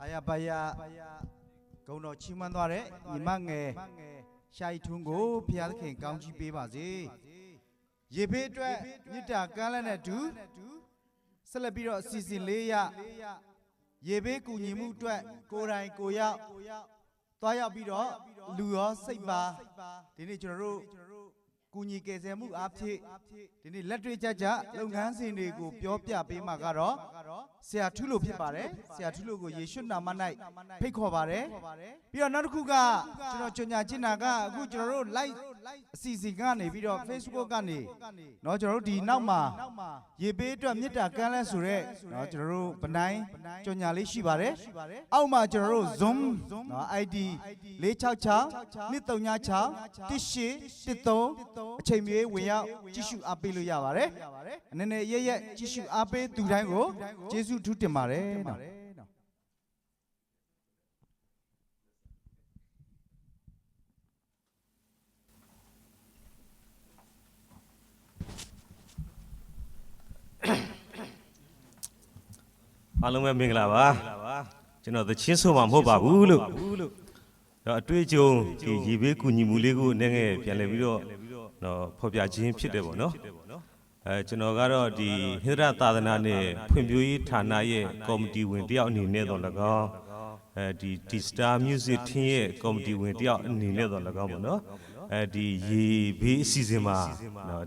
Aya baya Gono Chimandware, Imange, Shai Tungo, Pialkin, County Bebazi. Yebe, Nita Galana do Celebiro Sicilia Yebe Kunimu, Korai Koya, Toya Biro, Lua Saiba, Dinichero. Kuni kezemu apti, dini letri jaja, longansi niku piopia pe magaro, sea tulu pipare, sea tulu go yeshu namanai, peko bare, pio narukuga, chino chonya chinaga, gujoro light, sisi gani, video Facebook gani, no joro di nama, yebe to amnita kala sure, no joro benai, chonya lishi bare, auma joro zoom, no ID, le chow chow, nitonya chow, tishi, tito. အချိန်မြေဝင်ရောက်ကြည့်ရှုအားပေးလို့ရပါတယ်။နည်းနည်းရက်ကြည့်ရှုအားပေးသူတိုင်းကိုကျေးဇူးထူးတင်ပါတယ်နော်အားလုံးပဲမင်္ဂလာပါကျွန်တော်သချင်းဆိုမှမဟုတ်ပါဘူးလို့အတွေ့အကြုံဒီရေဘေးကူညီမှုလေးကိုနည်းငယ်ပြန်လည်ပြီးတော့ဖော်ပြခြင်းဖြစ်တယ်ပေါ့နော်ကျွန်တော်ကတော့ဒီဟိန္ဒရာသာသနာနဲ့ဖွံ့ဖြိုးရေးဌာနရဲ့ကော်မတီဝင်တယောက်အနေနဲ့တော့၎င်းဒီ Star Music Team ရဲ့ကော်မတီဝင်တယောက်အနေနဲ့တော့၎င်းပေါ့နော်ဒီရေဘေးအစီအစဉ်မှာ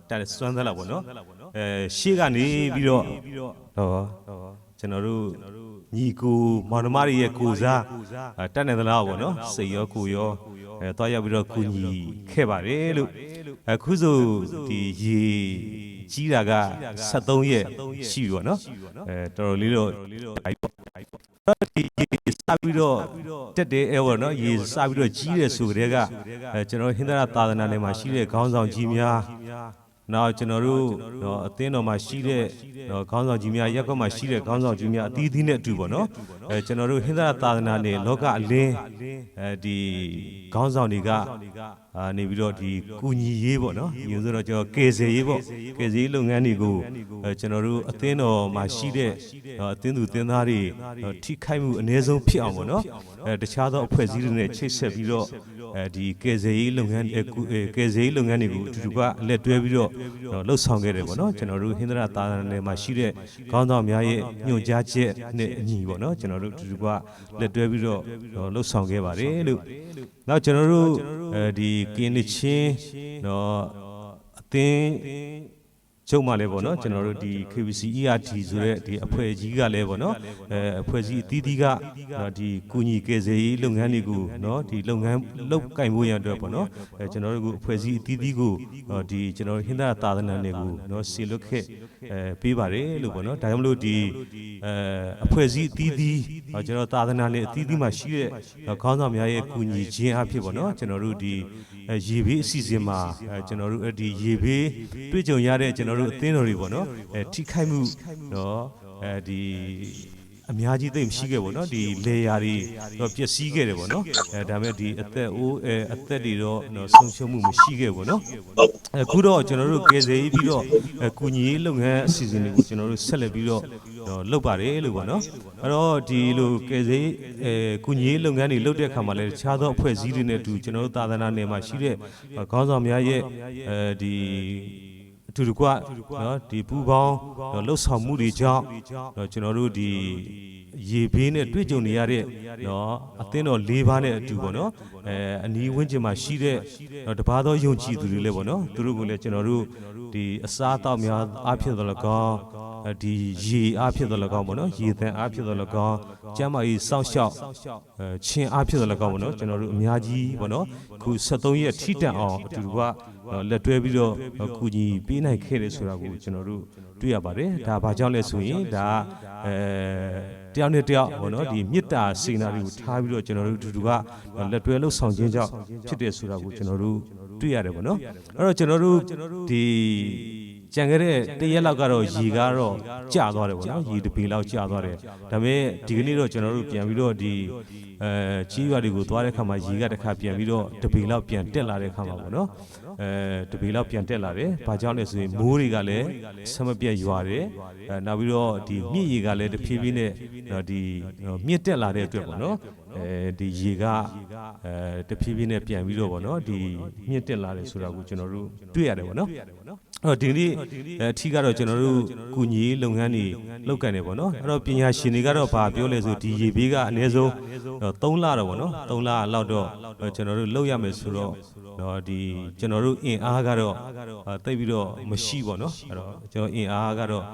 တက်စွမ်းသလားပေါ့နော်ရှေ့ကနေပြီးတော့ကျွန်တော်တို့ညီကိုမောင်နှမတွေရဲ့ကိုစားတက်နေသလားပေါ့နော်စိတ်ရောကိုယ်ရောတွားရောက်ပြီးတော့ကူညီခဲ့ပါတယ်လို့အခုဆိုဒီရေကြီးတာက73ရက်ရှိပြီပေါ့နော်တော်တော်လေးတော့ဒီရေစပြီးတော့တက်တဲ့အဲပေါ့နော်ရေစပြီးတော့ကြီးတယ်ဆိုကြတဲ့ကကျွန်တော်ဟိန္ဒရာသာသနာနယ်မှာရှိတဲ့ခေါင်းဆောင်ကြီးများနောက်ကျွန်တော်တို့အသင်းတော်မှာရှိတဲ့ခေါင်းဆောင်ကြီးများရက်ကွက်မှာရှိတဲ့ခေါင်းဆောင်ကြီးများအသီးသီးနဲ့အတူပေါ့နော်ကျွန်တော်တို့ဟိန္ဒရာသာသနာနယ်လောကအလင်းဒီခေါင်းဆောင်တွေကနေပြီးတော့ဒီကူညီရေးပေါ့နော်ဒီဆိုတော့ကျွန်တော်ကေစေရေးပေါ့ကေစေရေးလုပ်ငန်းတွေကိုကျွန်တော်တို့အသင်းတော်မှာရှိတဲ့အသင်းသူသင်းသားတွေထိခိုက်မှုအနည်းဆုံးဖြစ်အောင်ပေါ့နော်တခြားသောအဖွဲ့အစည်းတွေနဲ့ချိတ်ဆက်ပြီးတော့ဒီကေစေရေးလုပ်ငန်းကေစေရေးလုပ်ငန်းတွေကိုအတူတူကလက်တွဲပြီးတော့လှုပ်ဆောင်ခဲ့တယ်ပေါ့နော်ကျွန်တော်တို့ဟိန္ဒရာသာသနာနယ်မှာရှိတဲ့ခေါင်းဆောင်များရဲ့ညွှန်ကြားချက်နဲ့အညီပေါ့နော်ကျွန်တော်တို့အတူတူကလက်တွဲပြီးတော့လှုပ်ဆောင်ခဲ့ပါတယ်လို့နောက်ကျွန်တော်တို့ဒီကင်းလချင်းအသင်းချုပ်မှလည်းပေါ့နော်ကျွန်တော်တို့ဒီ KBC ERT ဆိုတဲ့ဒီအဖွဲ့ကြီးကလည်းပေါ့နော်အဖွဲ့ကြီးအသီးသီးကဒီကူညီကယ်ဆယ်ရေးလုပ်ငန်းတွေကိုနော်ဒီလုပ်ငန်းလုပ်ကင်ဖို့ရတဲ့ပေါ့နော်ကျွန်တော်တို့ကအဖွဲ့ကြီးအသီးသီးကိုဒီကျွန်တော်ဟိန္ဒရာသာသနာနယ်ကိုနော်ဆေလွတ်ခဲ့ပေးပါတယ်လို့ပေါ့နော်ဒါကြောင့်မလို့ဒီအဖွဲ့ကြီးအသီးသီးကျွန်တော်သာသနာနယ်အသီးသီးမှာရှိတဲ့ခေါင်းဆောင်များရဲ့ကူညီခြင်းအဖြစ်ပေါ့နော်ကျွန်တော်တို့ဒီရေဘေးအစီအစဉ်မှာကျွန်တော်တို့ဒီရေဘေးတွေ့ကြုံရတဲ့ကျွန်တော်တို့အသင်းတော်တွေပေါ့နော်ထိခိုက်မှုနော်ဒီအများကြီးသိမရှိခဲ့ပေါ့နော်ဒီလေယာတွေတော့ပျက်စီးခဲ့တယ်ပေါ့နော်ဒါပေမဲ့ဒီအသက်တွေတော့ဆုံးရှုံးမှုမရှိခဲ့ပေါ့နော်အခုတော့ကျွန်တော်တို့ကယ်ဆယ်ရေးပြီးတော့ကူညီရေးလုပ်ငန်းအစီအစဉ်တွေကိုကျွန်တော်တို့ဆက်လက်ပြီးတော့လုပ်ပါတယ်လို့ပေါ့နော်အဲ့တော့ဒီလိုကယ်ဆယ်ရေးကူညီရေးလုပ်ငန်းတွေလုပ်တဲ့အခါမှာလည်းတခြားသောအဖွဲ့အစည်းတွေနဲ့အတူကျွန်တော်တို့သာသနာနယ်မှာရှိတဲ့ခေါင်းဆောင်များရဲ့ဒီအတူတကွနော်ဒီပူပေါင်းလှုပ်ဆောင်မှုတွေကြောင့်ကျွန်တော်တို့ဒီရေဘေးနဲ့တွေ့ကြုံနေရတဲ့နော်အသင်းတော်၄ပါးနဲ့အတူပေါ့နော်အနီးဝန်းကျင်မှာရှိတဲ့တပါးသောယုံကြည်သူတွေလည်းပေါ့နော်သူတို့ကိုလည်းကျွန်တော်တို့ဒီအစားအသောက်များအားဖြင့်တော့၎င်းဒီရေအားဖြင့်တော့၎င်းပေါ့နော်ရေသန့်အားဖြင့်တော့၎င်းကျမ်းမာရေးစောင့်ရှောက်ခြင်းအားဖြင့်တော့၎င်းပေါ့နော်ကျွန်တော်တို့အများကြီးပေါ့နော်ခု73ရက်ထိတက်အောင်အတူတူကလက်တွဲပြီးတော့ကူညီပေးနိုင်ခဲ့တယ်ဆိုတာကိုကျွန်တော်တို့တွေ့ရပါတယ်ဒါဘာကြောင့်လဲဆိုရင်ဒါတယောက်နဲ့တယောက်ပေါ့နော်ဒီမေတ္တာစေနာတွေကိုထားပြီးတော့ကျွန်တော်တို့အတူတူကလက်တွဲလှုပ်ဆောင်ခြင်းကြောင့်ဖြစ်တယ်ဆိုတာကိုကျွန်တော်တို့တွေ့ရတယ်ပေါ့နော်အဲ့တော့ကျွန်တော်တို့ဒီ ကြံခဲ့တဲ့တရက်လောက်ကတော့ရေကတော့ကျသွားတယ်ပေါ့နော်ရေတပေလောက်ကျသွားတယ်ဒါပေမဲ့ဒီကနေ့တော့ကျွန်တော်တို့ပြန်ပြီးတော့ဒီကြီးရွာတွေကိုသွားတဲ့ခါမှာရေကတစ်ခါပြန်ပြီးတော့တပေလောက်ပြန်တက်လာတဲ့ခါမှာပေါ့နော်တပေလောက်ပြန်တက်လာတယ်ဘာကြောင့်လဲဆိုရင်မိုးတွေကလည်းဆက်မပြတ်ရွာတယ်နောက်ပြီးတော့ဒီမြစ်ရေကလည်းတဖြည်းဖြည်းနဲ့ဒီမြင့်တက်လာတဲ့အတွက်ပေါ့နော်ဒီရေကတဖြည်းဖြည်းနဲ့ပြန်ပြီးတော့ပေါ့နော်ဒီမြင့်တက်လာတယ်ဆိုတာကိုကျွန်တော်တို့တွေ့ရတယ်ပေါ့နော်အဲ့တော့ဒီနေ့အထီးကတော့ကျွန်တော်တို့ကုညီလုပ်ငန်းတွေလုပ်ကန်နေပေါ့နော်အဲ့တော့ပညာရှင်တွေကတော့ဘာပြောလဲဆိုဒီရေဘေးကအနည်းဆုံး3လတော့ပေါ့နော်3လလောက်တော့ကျွန်တော်တို့လုပ်ရမယ်ဆိုတော့ဒီကျွန်တော်တို့အင်အားကတော့တိတ်ပြီးတော့မရှိပေါ့နော်အဲ့တော့ကျွန်တော်အင်အားကတော့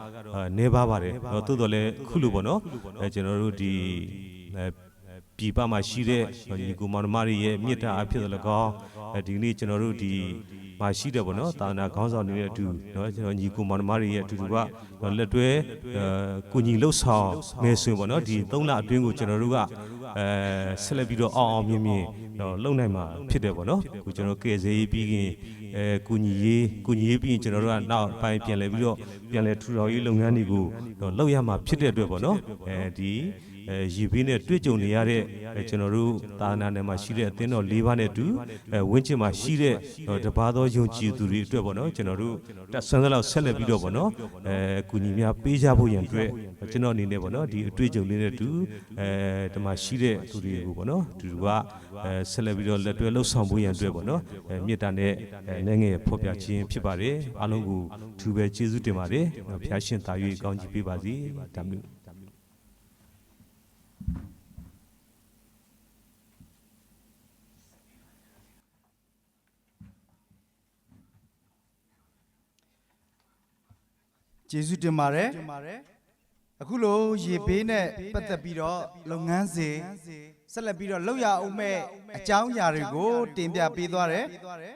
နေပါပါတယ်တိုးတော်လည်းခုလိုပေါ့နော်ကျွန်တော်တို့ဒီပြည်ပမှာရှိတဲ့ညီကိုမောင်နှမတွေရဲ့မြစ်တာအဖြစ်လည်းကောင်းဒီနေ့ကျွန်တော်တို့ဒီမရှိတယ်ပေါ့နော်သာသနာခေါင်းဆောင်တွေနဲ့အတူနော်ကျွန်တော်ညီကိုမောင်နှမတွေရဲ့အတူတူကလက်တွဲကိုညီလှုပ်ဆောင်မယ်ဆိုရင်ပေါ့နော်ဒီ3လအတွင်းကိုကျွန်တော်တို့ကဆက်လက်ပြီးတော့အောင်မြင်မြင်လုံနိုင်မှာဖြစ်တယ်ပေါ့နော်ကိုကျွန်တော်ကဲစေးပြီးခင်ကူညီရေးပြီးရင်ကျွန်တော်တို့ကနောက်ပိုင်းပြန်လဲပြီးတော့ပြန်လဲထူထောင်ရေးလုပ်ငန်းတွေကိုလုပ်ရမှာဖြစ်တဲ့အတွက်ပေါ့နော်ဒီရေဘေးနဲ့တွေ့ကြုံနေရတဲ့ကျွန်တော်တို့သာသနာနယ်မှာရှိတဲ့အသင်းတော်၄ပါးနဲ့တူဝင်းကျင်မှာရှိတဲ့တပါးသောယုံကြည်သူတွေအတွက်ပေါ့နော်ကျွန်တော်တို့တက်ဆွမ်းသလောက်ဆက်လက်ပြီးတော့ပေါ့နော်ကူညီများပေးကြဖို့ရန်အတွက်ကျွန်တော်အနေနဲ့ပေါ့နော်ဒီအတွေ့အကြုံလေးနဲ့တူဒီမှာရှိတဲ့သူတွေကိုပေါ့နော်သူတို့ကဆက်လက်ပြီးတော့လက်တွဲလှုပ်ဆောင်ဖို့ရန်အတွက်ပေါ့နော်မေတ္တာနဲ့လည်းငယ်ဖော်ပြခြင်းဖြစ်ပါတယ်အားလုံးကိုသူပဲကျေးဇူးတင်ပါတယ်ဘုရားရှင်သာ၍ကောင်းချီးပေးပါစေဒါမျိုးကျေးဇူးတင်ပါတယ်အခုလိုရေဘေးနဲ့ပတ်သက်ပြီးတော့လုပ်ငန်းစဉ်ဆက်လက်ပြီးတော့လုပ်ရအောင်မဲ့အကြောင်းအရာတွေကိုတင်ပြပေးသွားတယ်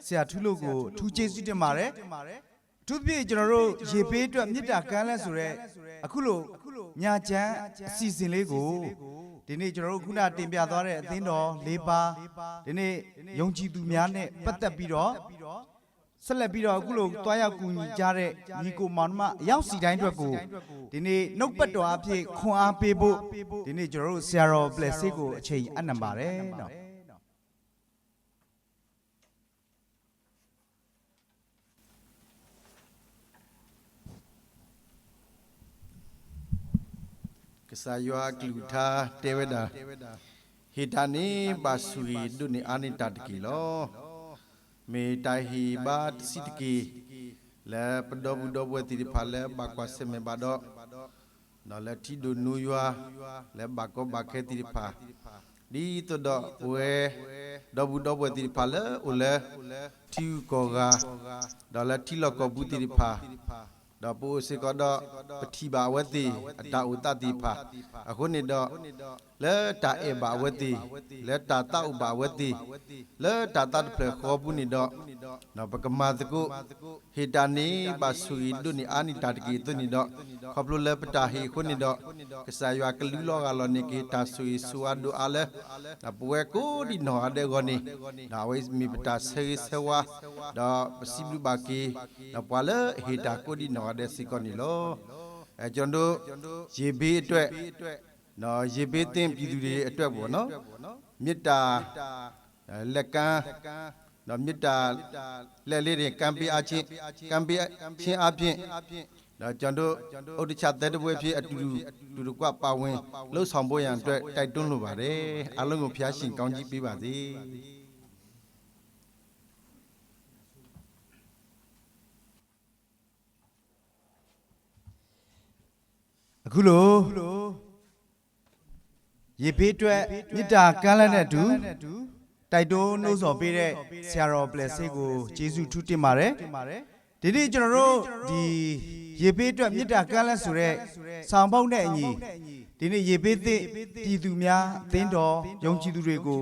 ဆရာထူးလို့ကိုထူးကျေးဇူးတင်ပါတယ်သူပြည့်ကျွန်တော်တို့ရေဘေးအတွက်မြစ်တာကမ်းလဲဆိုတော့အခုလိုညာချမ်းအစီအစဉ်လေးကိုဒီနေ့ကျွန်တော်တို့ခုနတင်ပြသွားတဲ့အသင်းတော်၄ပါးဒီနေ့ယုံကြည်သူများနဲ့ပတ်သက်ပြီးတော့ဆက်လက်ပြီးတော့အခုလိုတွားရောက်ကူညီကြတဲ့ညီကိုမောင်နှမအရောက်စီတိုင်းအတွက်ကိုဒီနေ့နှုတ်ပတ်တော်အဖြစ်ခွန်အားပေးဖို့ဒီနေ့ကျွန်တော်တို့ဆရာတော်ပလက်စစ်ကိုအချိန်အနံပါတယ်နော်ကစားရွာကလူထာတေဝဒာဟိတနိဘာဆူဟီဒုနိအာနိတတကီလောမေတိုင်ဟီဘာစစ်ကီလဲပဒဘူဒဘဝတိဖာလဲဘာကွာဆေမေဘာဒနော်လဲတီဒိုနူယွာလဲဘာကောဘာခဲတိဖာဒီတဒဝဲဒဘူဒဘဝတိဖာလဲအိုလဲတီကောဂါဒါလဲတီလကောဘူတိဖာဒါပိုစေကဒပတိဘာဝတိအတာဥတတိဖာအခုနေတော့လဲတာအေဘာဝတိလဲတာတဥဘာဝတိလဲတာတဖလေခောပုနေတော့နော်ပကမာတကုဟေတာနေဘာဆူဤဒုနီအာနိတာတကီတုနေတော့ခေါပလိုလဲပတာဟေခုနေတော့ကစားရွာကလူလောကလောနေကေတာဆူဤဆူအဒူအလဲအပွဲကိုဒီနော်အတဲ့ကောနေဒါဝိမီပတာဆေဆေဝါတော့ပစီဘလူဘာကီတော့ပွာလဲဟေတာကိုဒီနော်တဲ့စီကောနေလောကျွန်တော်ရေဘေးအတွက်နော်ရေဘေးတင်ပြည်သူတွေအတွက်ပေါ့နော်မေတ္တာလက်ကမ်းနော်မေတ္တာလက်လေးတွေကံပေးအချင်းကံပေးချင်းအပြင်နော်ကျွန်တော်ဥဒ္ဒချတဲ့တပွဲဖြစ်အတူတူကပါဝင်လှုပ်ဆောင်ဖို့ရန်အတွက်တိုက်တွန်းလိုပါတယ်အားလုံးကိုဖျားရှင်ကောင်းကြီးပေးပါစေအခုလိုရေဘေးအတွက်မြစ်တာကမ်းလက်နဲ့တူတိုက်တွန်းနှိုးဆော်ပေးတဲ့ဆရာတော်ပလက်ဆေးကိုကျေးဇူးထူးတင်ပါတယ်ဒီနေ့ကျွန်တော်တို့ဒီရေဘေးအတွက်မြစ်တာကမ်းလက်ဆိုတဲ့ဆောင်ပေါက်နဲ့အညီဒီနေ့ရေဘေးသည့်ပြည်သူများအသင်းတော်ယုံကြည်သူတွေကို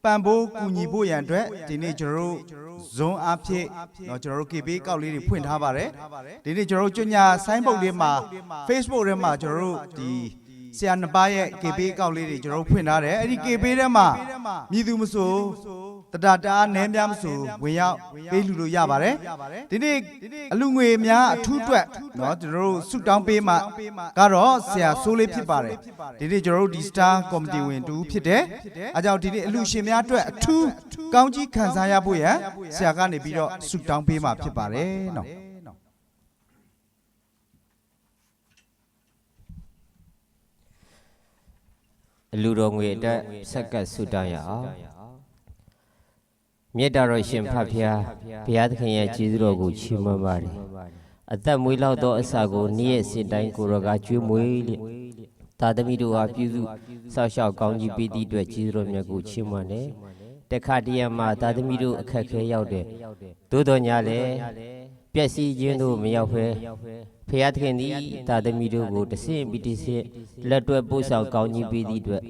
ပံ့ပိုးကူညီဖို့ရန်အတွက်ဒီနေ့ကျွန်တော်တို့ဇွန်အားဖြင့်တော့ကျွန်တော်တို့ KB ကောက်လေးတွေဖွင့်ထားပါတယ်ဒီနေ့ကျွန်တော်တို့ကျွညာဆိုင်းပုတ်လေးမှာ Facebook ထဲမှာကျွန်တော်တို့ဒီဆရာနှစ်ပါးရဲ့ KB ကောက်လေးတွေကျွန်တော်တို့ဖွင့်ထားတယ်အဲ့ဒီ KB ထဲမှာမြည်သူမဆို တတတားနဲများမဆိုဝင်ရောက်ပေးလူလို့ရပါတယ်ဒီနေ့အလူငွေများအထူးအတွက်เนาะကျွန်တော်တို့ဆုတောင်းပေးမှကတော့ဆရာဆိုးလေးဖြစ်ပါတယ်ဒီနေ့ကျွန်တော်တို့ဒီ Star Committee ဝင်တူဖြစ်တယ်အဲကြောင့်ဒီနေ့အလူရှင်များအတွက်အထူးကောင်းကြီးခံစားရဖို့ရန်ဆရာကနေပြီးတော့ဆုတောင်းပေးမှဖြစ်ပါတယ်เนาะအလူတော်ငွေအတွက်ဆက်ကပ်ဆုတောင်းရအောင်မြတ်တော်ရှင်ဖဖျားဘုရားသခင်ရဲ့ကျေးဇူးတော်ကိုချီးမွမ်းပါတယ်အသက်မွေးလောက်သောအစာကိုနေ့ရက်စဉ်တိုင်းကိုရောကကျွေးမွေးလျက်သာသမီတို့အားပြုစုစောင့်ရှောက်ကောင်းကြီးပေးသည့်အတွက်ကျေးဇူးတော်မြတ်ကိုချီးမွမ်းတယ်တခါတည်းမှာသာသမီတို့အခက်ခဲရောက်တယ်သို့တော်ညာလည်းပျက်စီးခြင်းတို့မရောက်ဘဲဘုရားသခင်သည်သာသမီတို့ကိုတဆင့်ပြီးတဆင့်လက်တွဲပို့ဆောင်ကောင်းကြီးပေးသည့်အတွက်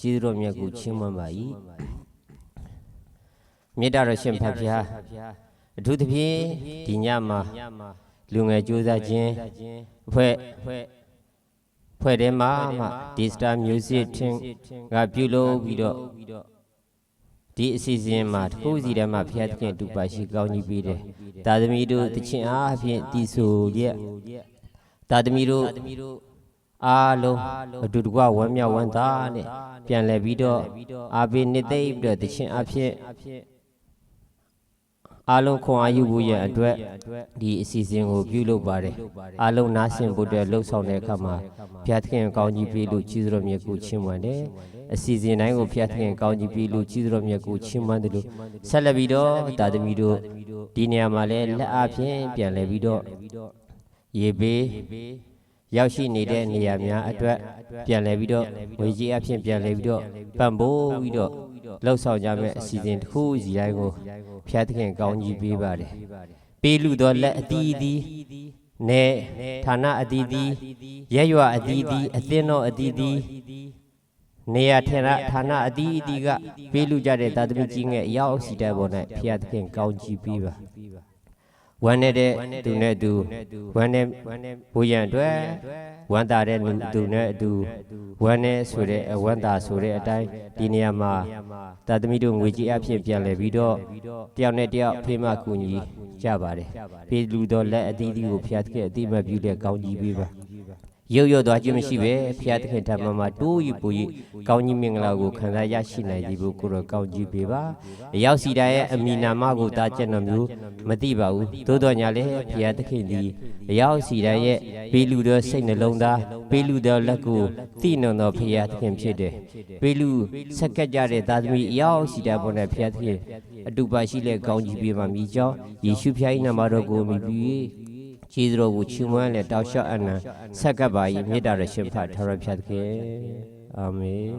ကျေးဇူးတော်မြတ်ကိုချီးမွမ်းပါ၏မြတ်တော်ရှင်ဖဖျားအထူးသဖြင့်ဒီညမှာလူငယ်ကြိုးစားခြင်းဖွဲ့ထဲမှာဒီစတာမျိုးစစ်ထင်းကပြုလုပ်ပြီးတော့ဒီအစီအစဉ်မှာတစ်ခုစီထဲမှာဘုရားသခင်တူပါရှိကောင်းကြီးပေးတယ်သာသမီတို့တခြင်းအားဖြင့်တည်ဆိုရက်သာသမီတို့အားလုံးအတူတကွဝမ်းမြောက်ဝမ်းသာနဲ့ပြန်လည်ပြီးတော့အာဘေနှစ်သိမ့်ပြီးတော့တခြင်းအားဖြင့်အားလုံးခွန်အားယူဖို့ရအတွက်ဒီအစီအစဉ်ကိုပြုလုပ်ပါတယ်အားလုံးနားဆင်ဖို့အတွက်လှုပ်ဆောင်တဲ့အခါမှာဘုရားသခင်ကောင်းကြီးပေးလို့ကျေးဇူးတော်မြတ်ကိုချီးမွမ်းတယ်အစီအစဉ်တိုင်းကိုဘုရားသခင်ကောင်းကြီးပေးလို့ကျေးဇူးတော်မြတ်ကိုချီးမွမ်းတယ်လို့ဆက်လက်ပြီးတော့တာသမီတို့ဒီနေရာမှာလည်းလက်အားဖြင့်ပြန်လည်ပြီးတော့ရေပေးရောက်ရှိနေတဲ့နေရာများအတွက်ပြန်လည်ပြီးတော့ဝေကြီးအဖြစ်ပြန်လည်ပြီးတော့ပံ့ပိုးပြီးတော့လှုပ်ဆောင်ကြမယ့်အစီအစဉ်တစ်ခုစီတိုင်းကိုဘုရားသခင်ကောင်းကြီးပေးပါတယ်ပေးလူသောလက်အသီးသီးနဲ့ဌာနအသီးသီးရက်ရွာအသီးသီးအသင်းတော်အသီးသီးနေရာဌာနအသီးသီးကပေးလူကြတဲ့သာသမီကြီးငယ်အရောက်စီတဲ့ပေါ်၌ဘုရားသခင်ကောင်းကြီးပေးပါဝမ်းနေတဲ့သူနဲ့သူဝမ်းနေဘိုးရန်အတွက်ဝမ်းသာတဲ့သူနဲ့အတူဝမ်းနေဆိုတဲ့ဝမ်းသာဆိုတဲ့အတိုင်းဒီနေရာမှာသာသမီတို့ငွေကြီးအဖြစ်ပြန်လဲပြီးတော့တယောက်နဲ့တယောက်ဖေးမကူညီကြပါတယ်ပေးလူတော်လက်အသီးသီးကိုဘုရားသခင်အတိမတ်ပြုတဲ့ကောင်းကြီးပေးပါရုပ်ရသွားခြင်းမရှိပဲဘုရားသခင်ဓမ္မမှာတိုးယူပူယူကောင်းကြီးမင်္ဂလာကိုခံစားရရှိနိုင်သည်ကိုကိုရောကောင်းကြီးပေးပါအရောက်စီတိုင်းရဲ့အမိနာမကိုတာကျက်တော်မျိုးမသိပါဘူးသို့တော်ညာလည်းဘုရားသခင်ဒီအရောက်စီတိုင်းရဲ့ပေးလူတော်စိတ်နှလုံးသားပေးလူတော်လက်ကိုသိနှံတော်ဘုရားသခင်ဖြစ်တယ်ပေးလူဆက်ကကြတဲ့သာသမီအရောက်စီတိုင်းပေါ်နဲ့ဘုရားသခင်အတူပါရှိတဲ့ကောင်းကြီးပေးပါမိကြောင်းယေရှုဖျား၏နာမတော်ကိုမြည်ပြီးကျေးဇူးတော်ကိုချီးမွမ်းและတောက်လျှောက်အနံဆက်ကပ်ပါ၏မေတ္တာရရှင်ဖတ်ထာဝရဘုရားသခင်အာမင်